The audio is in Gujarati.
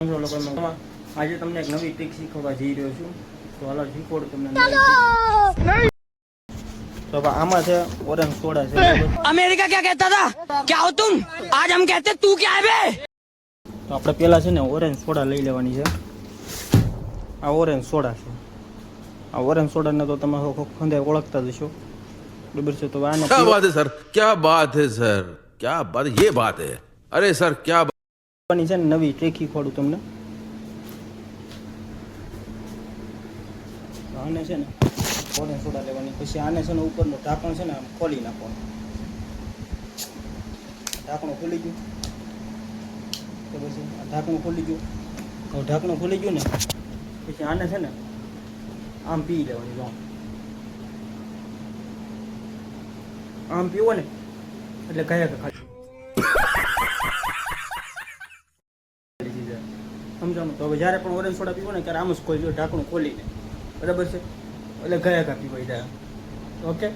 આજે તમને એક નવી ટ્રીક શીખવવા જઈ રહ્યો છું, તો હાલો શીખવાડું તમને। તો આમાં છે ઓરેન્જ સોડા છે। अमेरिका क्या कहता था, क्या हो तुम? आज हम कहते तू क्या है बे? તો આપણે પહેલા છે ને ઓરેન્જ સોડા લઈ લેવાની છે। આ ઓરેન્જ સોડા છે। આ ઓરેન્જ સોડાને તો તમે ખંડે ઓળખતા જ હશો, બરાબર છે? તો આને क्या बात है सर, क्या बात है सर, क्या बात, ये बात है। अरे सर क्या પીવાની છે ને નવી ટ્રીક શીખવાડું તમને। આને છે ને ઓરેન્જ સોડા લેવાની, પછી આને છે ને ઉપરનું ઢાંકણ છે ને આમ ખોલી નાખવાનું। ઢાંકણું ખુલી ગયું તો પછી આ ઢાંકણું ખુલી ગયું, હવે ઢાંકણું ખુલી ગયું ને પછી આને છે ને આમ પી લેવાની। જો આમ પીવો ને એટલે કયા કે ખાલી સમજાણું? તો હવે જ્યારે પણ ઓરેન્જ સોડા પીવો ને ત્યારે આમ જ ખોલી લો, ઢાંકણું ખોલીને, બરાબર છે? એટલે ગયા કા પીવાય જાય। ઓકે।